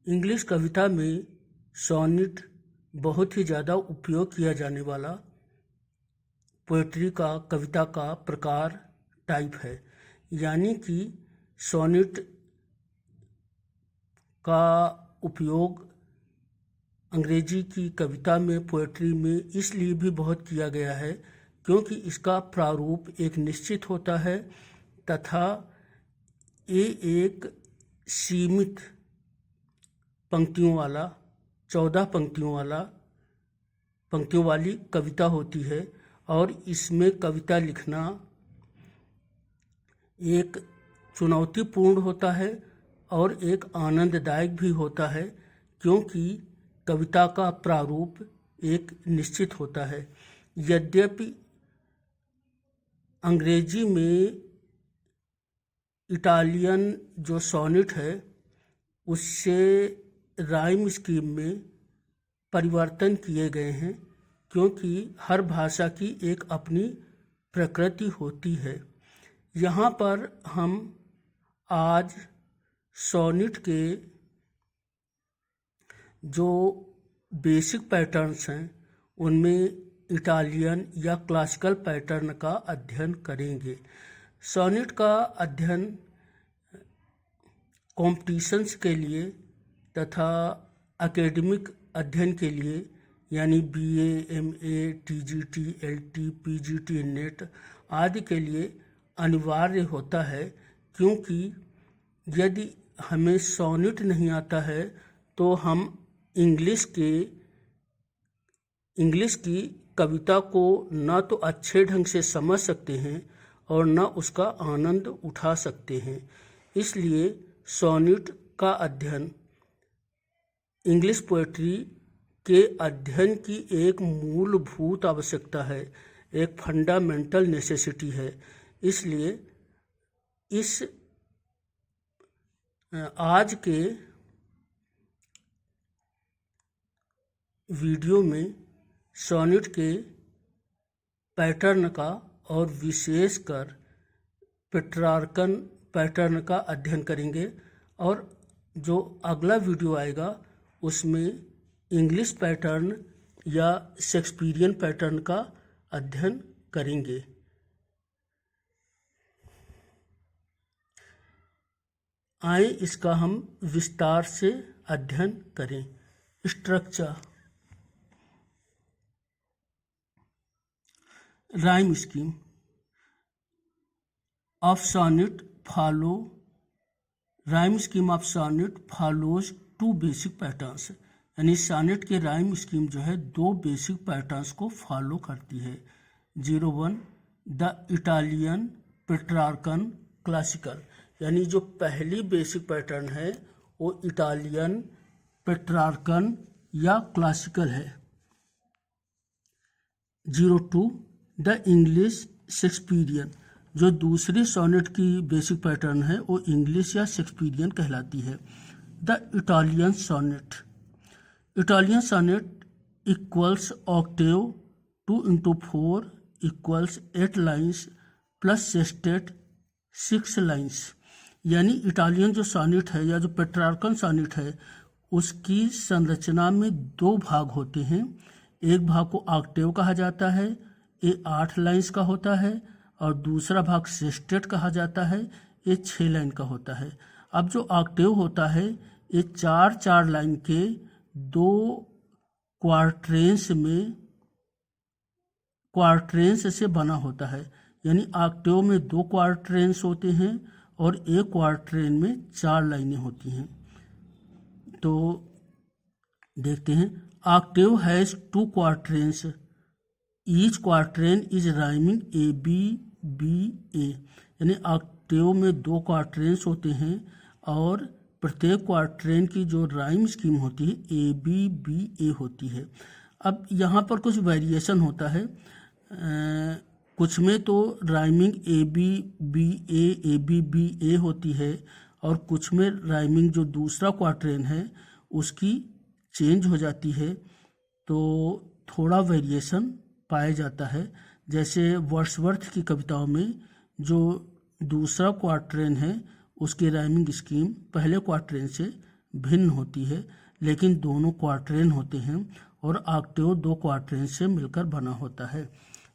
English कविता में sonnet बहुत ही ज़्यादा उपयोग किया जाने वाला पोएट्री का कविता का प्रकार टाइप है। यानी कि सोनेट का उपयोग अंग्रेजी की कविता में पोएट्री में इसलिए भी बहुत किया गया है क्योंकि इसका प्रारूप एक निश्चित होता है तथा ये एक सीमित पंक्तियों वाला 14 पंक्तियों वाली कविता होती है और इसमें कविता लिखना एक चुनौतीपूर्ण होता है और एक आनंददायक भी होता है क्योंकि कविता का प्रारूप एक निश्चित होता है। यद्यपि अंग्रेजी में इटालियन जो सोनेट है उससे राइम स्कीम में परिवर्तन किए गए हैं क्योंकि हर भाषा की एक अपनी प्रकृति होती है। यहाँ पर हम आज सोनेट के जो बेसिक पैटर्न्स हैं उनमें इटालियन या क्लासिकल पैटर्न का अध्ययन करेंगे। सोनेट का अध्ययन कॉम्पिटिशन्स के लिए तथा एकेडमिक अध्ययन के लिए यानी BA, MA, TGT, LT, PGT, net आदि के लिए अनिवार्य होता है क्योंकि यदि हमें सोनेट नहीं आता है तो हम इंग्लिश की कविता को न तो अच्छे ढंग से समझ सकते हैं और न उसका आनंद उठा सकते हैं। इसलिए सोनेट का अध्ययन इंग्लिश पोएट्री के अध्ययन की एक मूलभूत आवश्यकता है, एक फंडामेंटल नेसेसिटी है। इसलिए इस आज के वीडियो में सोनेट के पैटर्न का और विशेषकर पेट्रार्कन पैटर्न का अध्ययन करेंगे और जो अगला वीडियो आएगा उसमें इंग्लिश पैटर्न या शेक्सपियरियन पैटर्न का अध्ययन करेंगे। आइए इसका हम विस्तार से अध्ययन करें। Structure, rhyme scheme of sonnet follow rhyme scheme of sonnet follows two basic patterns। यानी सोनेट के राइम स्कीम जो है दो बेसिक पैटर्न्स को फॉलो करती है। 01 द इटालियन पेट्रार्कन क्लासिकल, यानी जो पहली बेसिक पैटर्न है वो इटालियन पेट्रार्कन या क्लासिकल है। 02 द इंग्लिश शेक्सपियरियन, जो दूसरी सोनेट की बेसिक पैटर्न है वो इंग्लिश या शेक्सपियरियन कहलाती है। The Italian sonnet, Italian sonnet equals octave 2 into 4 equals 8 lines plus sestet 6 lines. यानी इटालियन जो सोनेट है या जो पेट्रार्कन सोनेट है उसकी संरचना में दो भाग होते हैं। एक भाग को ऑक्टेव कहा जाता है, ये 8 लाइन्स का होता है, और दूसरा भाग सेस्टेट कहा जाता है, ये 6 लाइन का होता है। अब जो ऑक्टेव होता है ये 4-4 लाइन के दो क्वार्ट्रेंस से बना होता है। यानी ऑक्टेव में 2 क्वार्ट्रेंस होते हैं और एक क्वार्ट्रेन में 4 लाइनें होती हैं। तो देखते हैं, octave has 2 quatrains, each quatrain is rhyming ABBA। यानी ऑक्टेव में 2 क्वार्ट्रेन्स होते हैं और प्रत्येक क्वार्ट्रेन की जो राइम स्कीम होती है ABBA होती है। अब यहाँ पर कुछ वेरिएशन होता है, कुछ में तो राइमिंग ABBA होती है और कुछ में राइमिंग जो दूसरा क्वार्ट्रेन है उसकी चेंज हो जाती है, तो थोड़ा वेरिएशन पाया जाता है। जैसे वर्ड्सवर्थ की कविताओं में जो दूसरा क्वार्ट्रेन है उसकी राइमिंग स्कीम पहले क्वार्ट्रेन से भिन्न होती है, लेकिन दोनों क्वार्टरेन होते हैं और ऑक्टेव 2 क्वार्टरेन से मिलकर बना होता है।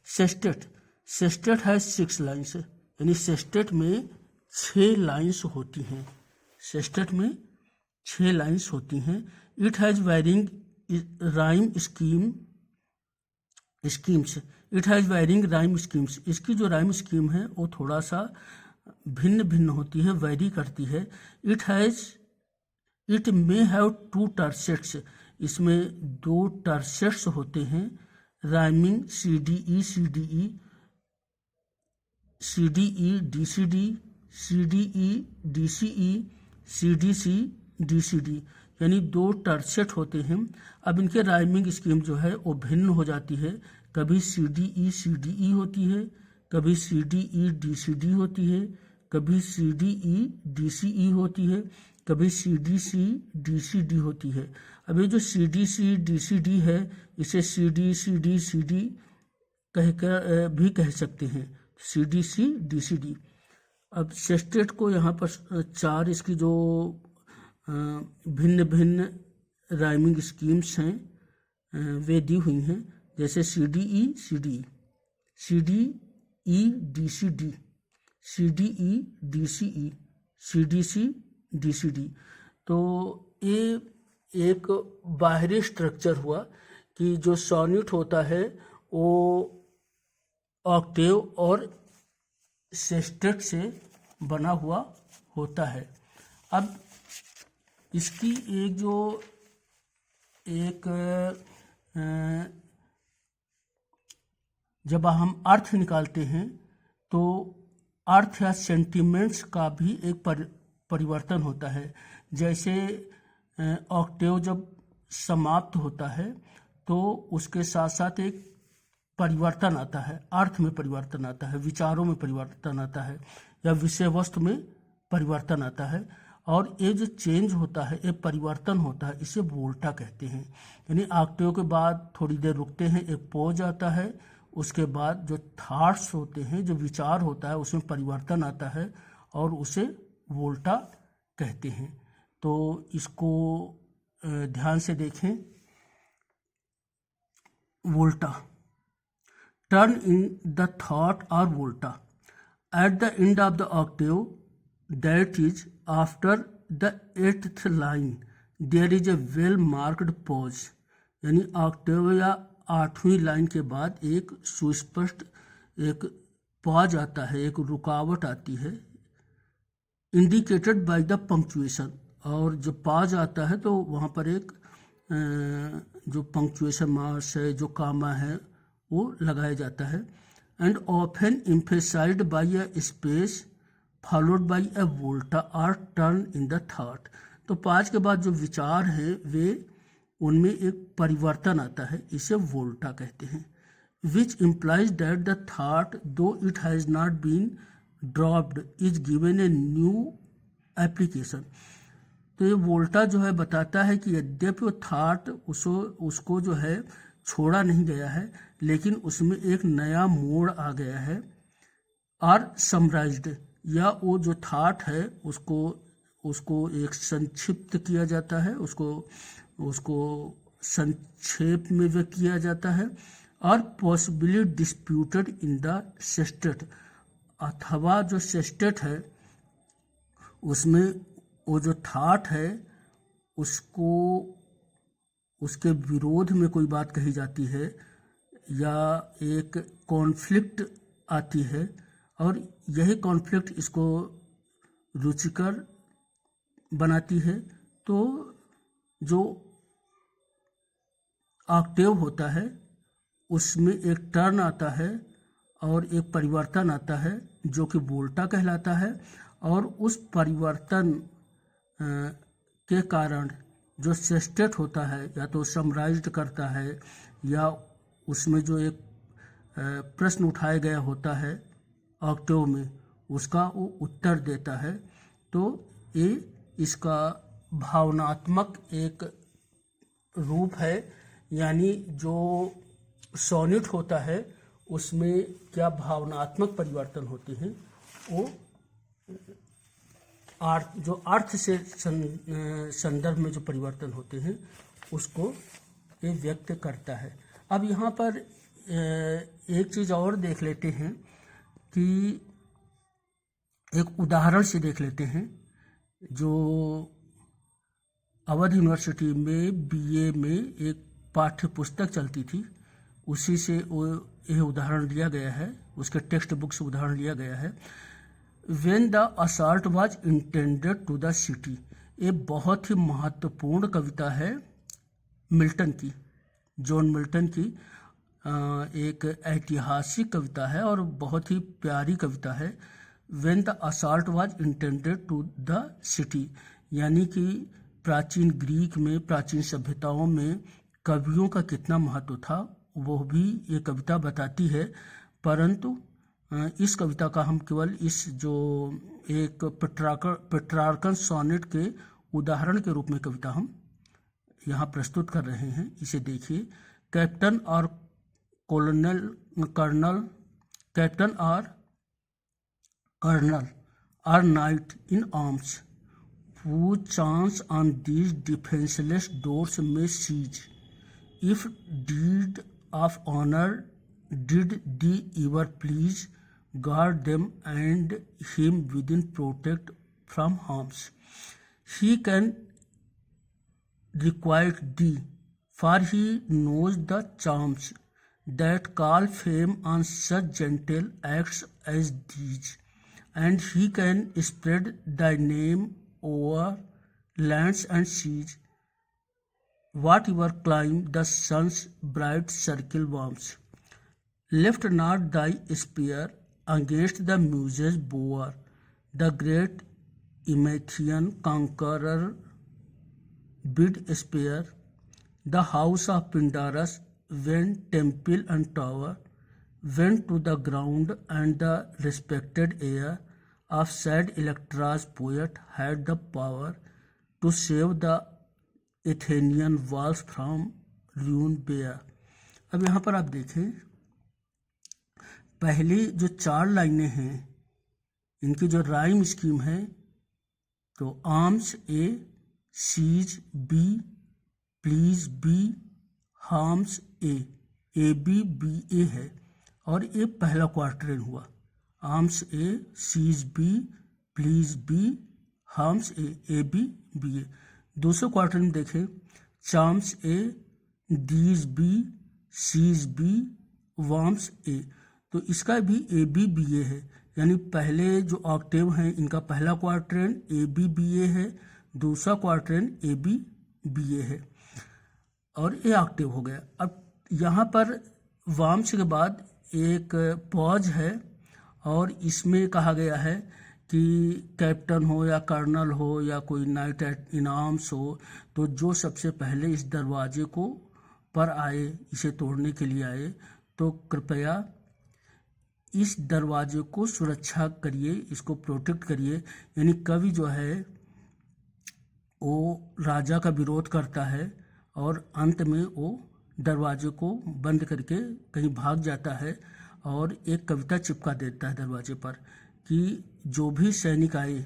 सेस्टेट, सेस्टेट है 6 लाइन्स, यानी सेस्टेट में 6 लाइन्स होती हैं। सेस्टेट में 6 लाइन्स होती हैं। It has varying rhyme schemes, it has varying rhyme schemes, इसकी जो राइम स्कीम है वो थोड़ा सा भिन्न भिन्न होती है, वेरी करती है। इट मे हैव 2 टर्सेट्स, इसमें 2 टर्सेट्स होते हैं। Rhyming CDE CDE, CDE DCD, CDE DCE, CDC DCD, यानी 2 टर्सेट होते हैं। अब इनके राइमिंग स्कीम जो है वो भिन्न हो जाती है, कभी CDE CDE होती है, कभी CDE DCD होती है, कभी CDE DCE होती है, कभी CDC DCD होती है। अब ये जो CDC DCD है इसे CD CD कहकर भी कह सकते हैं, CDC DCD। अब सेस्टेट को यहाँ पर 4 इसकी जो भिन्न भिन्न राइमिंग स्कीम्स हैं वे दी हुई हैं, जैसे CDE CDE, CDE DCD, CDE DCE, CDC DCD। तो ये एक बाहरी स्ट्रक्चर हुआ कि जो सोनेट होता है वो ऑक्टेव और सेस्टेट से बना हुआ होता है। अब इसकी जब हम अर्थ निकालते हैं तो अर्थ या सेंटिमेंट्स का भी एक परिवर्तन होता है। जैसे ऑक्टेव जब समाप्त होता है तो उसके साथ साथ एक परिवर्तन आता है, अर्थ में परिवर्तन आता है, विचारों में परिवर्तन आता है, या विषय वस्तु में परिवर्तन आता है। और ये जो चेंज होता है, ये परिवर्तन होता है, इसे वोल्टा कहते हैं। यानी ऑक्टेव के बाद थोड़ी देर रुकते हैं, एक पॉज आता है, उसके बाद जो थॉट्स होते हैं, जो विचार होता है, उसमें परिवर्तन आता है और उसे वोल्टा कहते हैं। तो इसको ध्यान से देखें। Volta, turn in the thought और volta at the end of the octave, that is after the 8th line there is a well marked pause. यानी ऑक्टेव या 8वीं लाइन के बाद एक सुस्पष्ट एक पॉज आता है, एक रुकावट आती है, इंडिकेटेड बाय द पंक्चुएशन। और जब पॉज आता है तो वहाँ पर एक जो पंक्चुएशन मार्क्स है, जो कामा है, वो लगाया जाता है। And often emphasized by a space followed by a volta और टर्न इन द थॉट। तो पॉज के बाद जो विचार है वे उनमें एक परिवर्तन आता है, इसे वोल्टा कहते हैं। Which implies that the thought though it has not been dropped is given a new application. तो ये वोल्टा जो है बताता है कि यद्यपि वो थॉट उसको जो है छोड़ा नहीं गया है, लेकिन उसमें एक नया मोड़ आ गया है। और समराइज्ड, या वो जो थॉट है उसको एक संक्षिप्त किया जाता है, उसको संक्षेप में व्यक्त किया जाता है। और possibly disputed in the sestet, अथवा जो सेस्टेट है उसमें वो जो थॉट है उसके विरोध में कोई बात कही जाती है, या एक कॉन्फ्लिक्ट आती है, और यही कॉन्फ्लिक्ट इसको रुचिकर बनाती है। तो जो ऑक्टेव होता है उसमें एक टर्न आता है और एक परिवर्तन आता है जो कि वोल्टा कहलाता है। और उस परिवर्तन के कारण जो सेस्टेट होता है या तो समराइज्ड करता है, या उसमें जो एक प्रश्न उठाया गया होता है ऑक्टेव में, उसका वो उत्तर देता है। तो ये इसका भावनात्मक एक रूप है, यानी जो सोनेट होता है उसमें क्या भावनात्मक परिवर्तन होते हैं वो जो अर्थ से संदर्भ में जो परिवर्तन होते हैं उसको ये व्यक्त करता है। अब यहाँ पर एक चीज़ और देख लेते हैं कि एक उदाहरण से देख लेते हैं। जो अवध यूनिवर्सिटी में बीए में एक पाठ्य पुस्तक चलती थी, उसी से वो यह उदाहरण लिया गया है, उसके टेक्स्ट बुक से उदाहरण लिया गया है। When the assault was intended to the city, ये बहुत ही महत्वपूर्ण कविता है मिल्टन की, जॉन मिल्टन की। एक ऐतिहासिक कविता है और बहुत ही प्यारी कविता है। When the assault was intended to the city, यानी कि प्राचीन ग्रीक में, प्राचीन सभ्यताओं में कवियों का कितना महत्व था, वो भी ये कविता बताती है। परंतु इस कविता का हम केवल इस जो एक पेट्रार्कन सोनेट के उदाहरण के रूप में कविता हम यहाँ प्रस्तुत कर रहे हैं। इसे देखिए। कैप्टन और colonel or knight in arms who chance on these defenseless doors may seize, if deed of honor did thee ever please, guard them and him within protect from harms. He can requite thee, for he knows the charms that call fame on such gentle acts as these, and he can spread thy name over lands and seas, whatever climb the sun's bright circle warms. Lift not thy spear against the muses' bower, the great Emathian conqueror bid spare the house of Pindarus when temple and tower went to the ground, and the respected heir of sad Electra's poet had the power to save the Athenian walls from ruin bare. अब यहाँ पर आप देखें, पहली जो 4 लाइनें हैं इनकी जो राइम स्कीम है, तो arms A, seas B, please B, harms A B B A है, और ये पहला क्वार्टरेन हुआ। Arms A, seas B, please B, harms A B B A. दूसरे क्वार्टर में देखें, charms A, these B, seas B, warms A, तो इसका भी ए बी बी ए है। यानी पहले जो ऑक्टेव हैं इनका पहला क्वार्टरेन ए बी बी ए है, दूसरा क्वार्टरेन ए बी बी ए है, और ये ऑक्टेव हो गया। अब यहाँ पर वार्म्स के बाद एक पॉज है, और इसमें कहा गया है कि कैप्टन हो या कर्नल हो या कोई नाइट इन आर्म्स हो, तो जो सबसे पहले इस दरवाजे को पर आए, इसे तोड़ने के लिए आए, तो कृपया इस दरवाजे को सुरक्षा करिए, इसको प्रोटेक्ट करिए। यानी कवि जो है वो राजा का विरोध करता है और अंत में वो दरवाजे को बंद करके कहीं भाग जाता है और एक कविता चिपका देता है दरवाजे पर कि जो भी सैनिक आए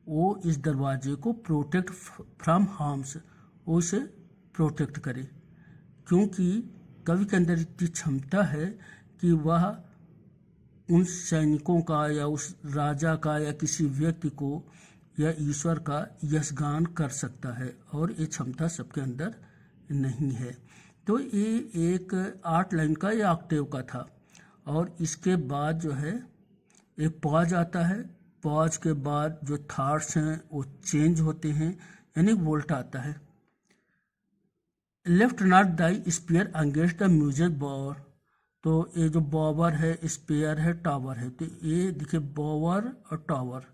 वो इस दरवाजे को प्रोटेक्ट फ्रॉम हार्म्स, वो इसे प्रोटेक्ट करे, क्योंकि कवि के अंदर इतनी क्षमता है कि वह उन सैनिकों का या उस राजा का या किसी व्यक्ति को या ईश्वर का यशगान कर सकता है, और ये क्षमता सबके अंदर नहीं है। तो ये एक 8 लाइन का या ऑक्टेव का था, और इसके बाद जो है एक पॉज आता है। पॉज के बाद जो थॉट्स हैं वो चेंज होते हैं, यानी वोल्ट आता है। Lift not thy spear against the music bower, तो ये जो बॉवर है, स्पेयर है, टावर है, तो ये देखिए बॉवर और टावर,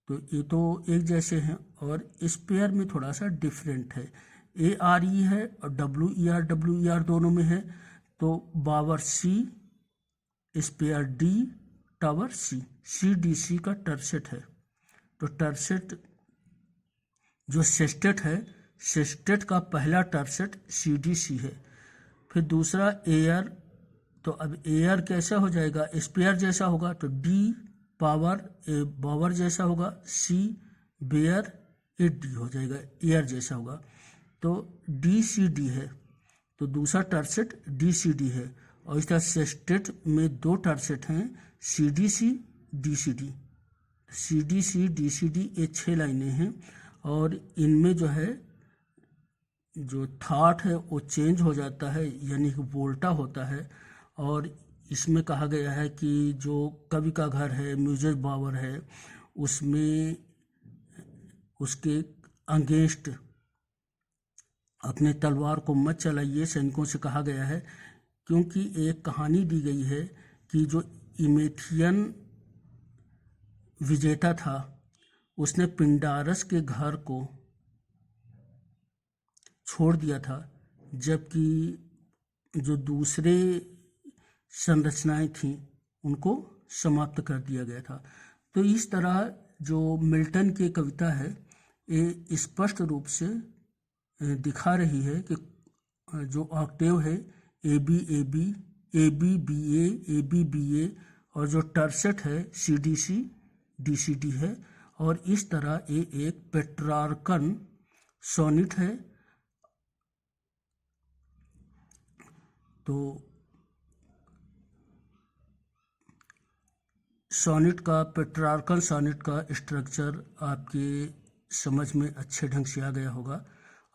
तो ये तो एक जैसे हैं, और स्पेयर में थोड़ा सा डिफरेंट है। ARE है और WER दोनों में है, तो बावर सी, स्पेयर डी, टावर सी, CDC का टर्सेट है। तो टर्सेट जो सेस्टेट है, सेस्टेट का पहला टर्सेट CDC है। फिर दूसरा एयर, तो अब एयर कैसा हो जाएगा, स्पेयर जैसा होगा, तो D पावर ए बावर जैसा होगा, सी बेयर ए डी हो जाएगा, एयर जैसा होगा। तो डी सी डी है, तो दूसरा टर्सेट डी सी डी है। और इस तरह सेस्टेट में दो टर्सेट हैं, c D C D C D. C D C D C d ये 6 लाइनें हैं और इनमें जो है जो थॉट है वो चेंज हो जाता है, यानी कि वोल्टा होता है। और इसमें कहा गया है कि जो कवि का घर है, म्यूजिक बावर है, उसमें उसके अगेंस्ट अपने तलवार को मत चलाइए, सैनिकों से कहा गया है। क्योंकि एक कहानी दी गई है कि जो इमेथियन विजेता था उसने पिंडारस के घर को छोड़ दिया था, जबकि जो दूसरे संरचनाएं थीं उनको समाप्त कर दिया गया था। तो इस तरह जो मिल्टन की कविता है ये स्पष्ट रूप से दिखा रही है कि जो ऑक्टेव है A B A B, A B B A B A, और जो टर्सेट है C D C D C D है। और इस तरह ये एक पेट्रार्कन सोनेट है। तो सोनेट का, पेट्रार्कन सोनेट का स्ट्रक्चर आपके समझ में अच्छे ढंग से आ गया होगा।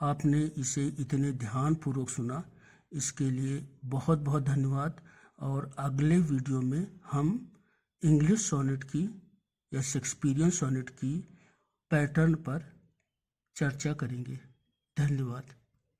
आपने इसे इतने ध्यानपूर्वक सुना, इसके लिए बहुत बहुत धन्यवाद। और अगले वीडियो में हम इंग्लिश सोनेट की या शेक्सपियरियन सोनेट की पैटर्न पर चर्चा करेंगे। धन्यवाद।